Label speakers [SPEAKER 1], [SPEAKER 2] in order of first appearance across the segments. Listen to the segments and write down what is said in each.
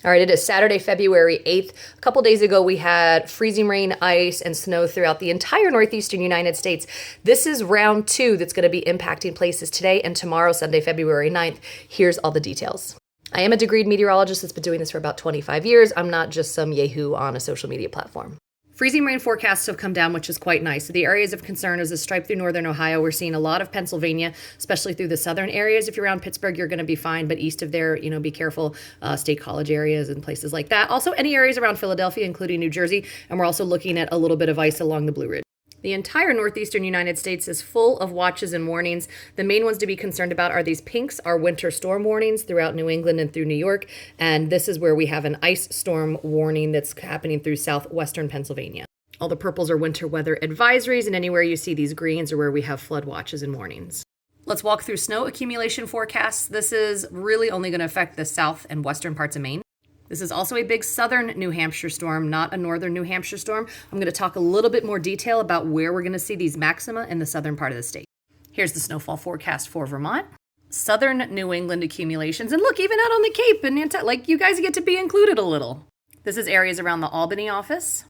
[SPEAKER 1] All right, it is Saturday, February 8th. A couple days ago, we had freezing rain, ice, and snow throughout the entire northeastern United States. This is round two that's going to be impacting places today and tomorrow, Sunday, February 9th. Here's all the details. I am a degreed meteorologist that's been doing this for about 25 years. I'm not just some yahoo on a social media platform. Freezing rain forecasts have come down, which is quite nice. So the areas of concern is a stripe through northern Ohio. We're seeing a lot of Pennsylvania, especially through the southern areas. If you're around Pittsburgh, you're going to be fine. But east of there, be careful. State college areas and places like that. Also, any areas around Philadelphia, including New Jersey. And we're also looking at a little bit of ice along the Blue Ridge. The entire northeastern United States is full of watches and warnings. The main ones to be concerned about are these pinks, are winter storm warnings throughout New England and through New York. And this is where we have an ice storm warning that's happening through southwestern Pennsylvania. All the purples are winter weather advisories, and anywhere you see these greens are where we have flood watches and warnings. Let's walk through snow accumulation forecasts. This is really only going to affect the south and western parts of Maine. This is also a big southern New Hampshire storm, not a northern New Hampshire storm. I'm going to talk a little bit more detail about where we're going to see these maxima in the southern part of the state. Here's the snowfall forecast for Vermont. Southern New England accumulations. And look, even out on the Cape, and you guys get to be included a little. This is areas around the Albany office,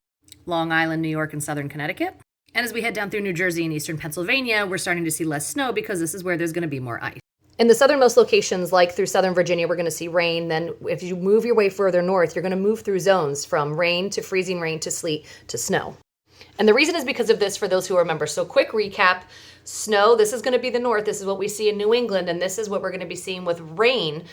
[SPEAKER 1] Long Island, New York, and southern Connecticut. And as we head down through New Jersey and eastern Pennsylvania, we're starting to see less snow because this is where there's going to be more ice. In the southernmost locations, like through southern Virginia, we're going to see rain. Then if you move your way further north, you're going to move through zones from rain to freezing rain to sleet to snow. And the reason is because of this, for those who remember. So quick recap, snow, this is going to be the north. This is what we see in New England. And this is what we're going to be seeing with rain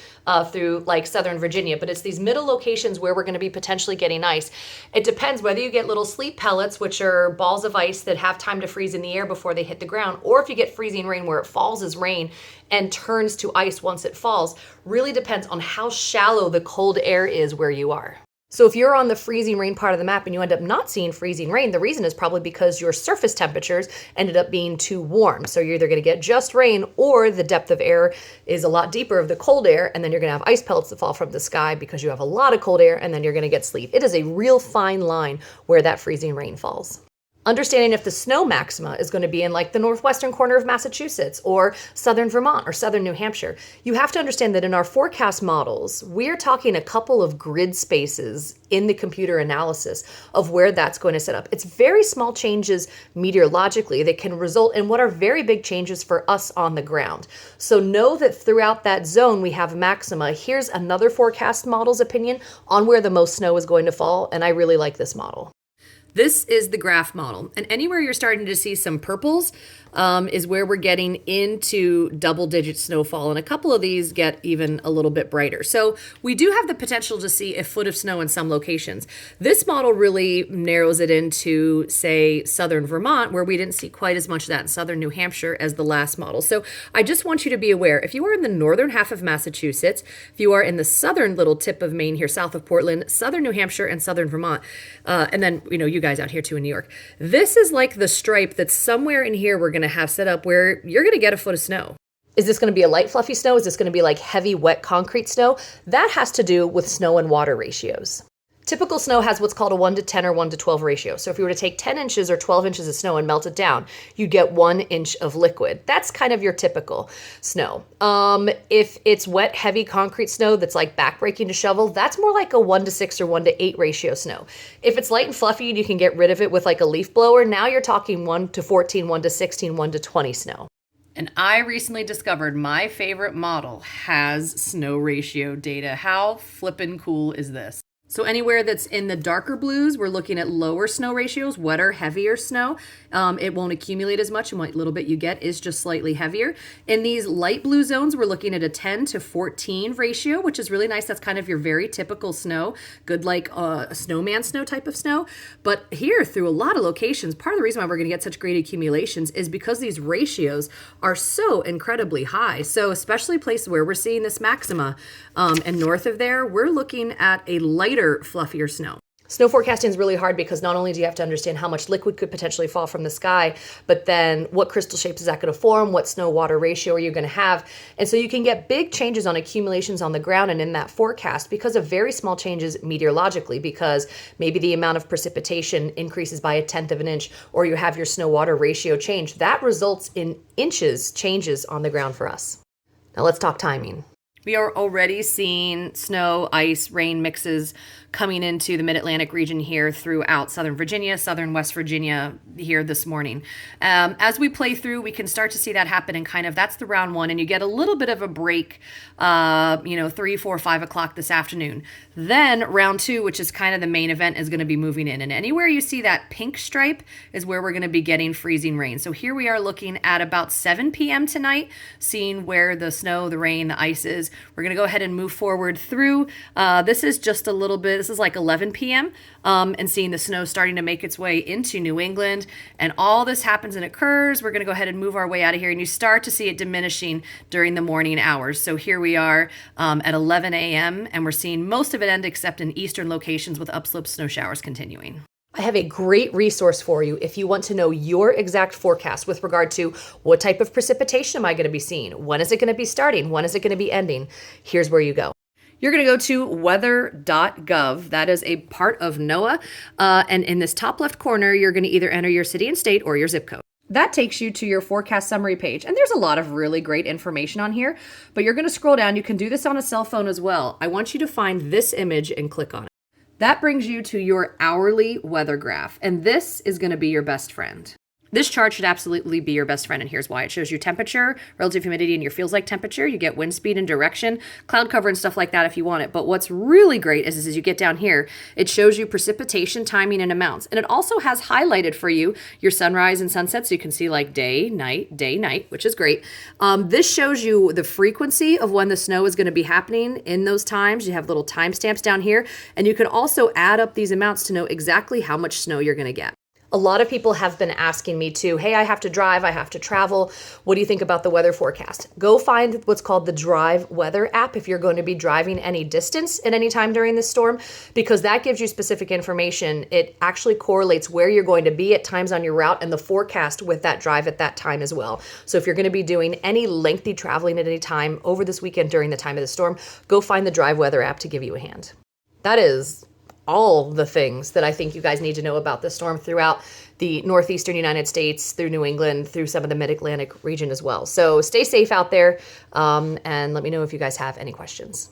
[SPEAKER 1] through like southern Virginia. But it's these middle locations where we're going to be potentially getting ice. It depends whether you get little sleet pellets, which are balls of ice that have time to freeze in the air before they hit the ground, or if you get freezing rain where it falls as rain and turns to ice once it falls. Really depends on how shallow the cold air is where you are. So if you're on the freezing rain part of the map and you end up not seeing freezing rain, the reason is probably because your surface temperatures ended up being too warm. So you're either going to get just rain, or the depth of air is a lot deeper of the cold air, and then you're going to have ice pellets that fall from the sky because you have a lot of cold air, and then you're going to get sleet. It is a real fine line where that freezing rain falls. Understanding if the snow maxima is going to be in like the northwestern corner of Massachusetts or southern Vermont or southern New Hampshire. You have to understand that in our forecast models, we're talking a couple of grid spaces in the computer analysis of where that's going to set up. It's very small changes meteorologically that can result in what are very big changes for us on the ground. So know that throughout that zone we have maxima. Here's another forecast model's opinion on where the most snow is going to fall, and I really like this model. This is the graph model, and anywhere you're starting to see some purples is where we're getting into double-digit snowfall, and a couple of these get even a little bit brighter. So we do have the potential to see a foot of snow in some locations. This model really narrows it into, say, southern Vermont, where we didn't see quite as much of that in southern New Hampshire as the last model. So I just want you to be aware, if you are in the northern half of Massachusetts, if you are in the southern little tip of Maine here south of Portland, southern New Hampshire, and southern Vermont, and then, you guys out here too in New York, this is like the stripe that's somewhere in here we're going to have set up where you're going to get a foot of snow. Is this going to be a light fluffy snow? Is this going to be like heavy wet concrete snow? That has to do with snow and water ratios. Typical snow has what's called a 1 to 10 or 1 to 12 ratio. So if you were to take 10 inches or 12 inches of snow and melt it down, you get 1 inch of liquid. That's kind of your typical snow. If it's wet, heavy concrete snow that's like backbreaking to shovel, that's more like a 1 to 6 or 1 to 8 ratio snow. If it's light and fluffy and you can get rid of it with like a leaf blower, now you're talking 1 to 14, 1 to 16, 1 to 20 snow. And I recently discovered my favorite model has snow ratio data. How flippin' cool is this? So anywhere that's in the darker blues, we're looking at lower snow ratios, wetter, heavier snow. It won't accumulate as much, and what little bit you get is just slightly heavier. In these light blue zones, we're looking at a 10 to 14 ratio, which is really nice. That's kind of your very typical snow, good like a snowman snow type of snow. But here, through a lot of locations, part of the reason why we're going to get such great accumulations is because these ratios are so incredibly high. So especially places where we're seeing this maxima, and north of there, we're looking at a lighter, fluffier snow. Snow forecasting is really hard because not only do you have to understand how much liquid could potentially fall from the sky, but then what crystal shapes is that going to form? What snow-water ratio are you going to have? And so you can get big changes on accumulations on the ground and in that forecast because of very small changes meteorologically, because maybe the amount of precipitation increases by 1/10 of an inch, or you have your snow-water ratio change. That results in inches changes on the ground for us. Now let's talk timing. We are already seeing snow, ice, rain mixes coming into the mid-Atlantic region here throughout southern Virginia, southern West Virginia here this morning. As we play through, we can start to see that happen, and kind of that's the round one, and you get a little bit of a break, 3, 4, 5 o'clock this afternoon. Then round two, which is kind of the main event, is going to be moving in, and anywhere you see that pink stripe is where we're going to be getting freezing rain. So here we are looking at about 7 p.m. tonight, seeing where the snow, the rain, the ice is. We're going to go ahead and move forward through. This is just a little bit, this is like 11 p.m. And seeing the snow starting to make its way into New England. And all this happens and occurs. We're going to go ahead and move our way out of here. And you start to see it diminishing during the morning hours. So here we are at 11 a.m. and we're seeing most of it end except in eastern locations with upslope snow showers continuing. I have a great resource for you if you want to know your exact forecast with regard to what type of precipitation am I going to be seeing? When is it going to be starting? When is it going to be ending? Here's where you go. You're going to go to weather.gov. That is a part of NOAA. And in this top left corner, you're going to either enter your city and state or your zip code. That takes you to your forecast summary page. And there's a lot of really great information on here, but you're going to scroll down. You can do this on a cell phone as well. I want you to find this image and click on it. That brings you to your hourly weather graph, and this is going to be your best friend. This chart should absolutely be your best friend, and here's why. It shows you temperature, relative humidity, and your feels like temperature. You get wind speed and direction, cloud cover, and stuff like that if you want it. But what's really great is as you get down here, it shows you precipitation, timing, and amounts. And it also has highlighted for you your sunrise and sunset, so you can see like day, night, which is great. This shows you the frequency of when the snow is going to be happening in those times. You have little timestamps down here, and you can also add up these amounts to know exactly how much snow you're going to get. A lot of people have been asking me too, hey, I have to drive, I have to travel. What do you think about the weather forecast? Go find what's called the Drive Weather app if you're going to be driving any distance at any time during this storm, because that gives you specific information. It actually correlates where you're going to be at times on your route and the forecast with that drive at that time as well. So if you're going to be doing any lengthy traveling at any time over this weekend during the time of the storm, go find the Drive Weather app to give you a hand. That is all the things that I think you guys need to know about this storm throughout the northeastern United States, through New England, through some of the mid-Atlantic region as well. So stay safe out there, and let me know if you guys have any questions.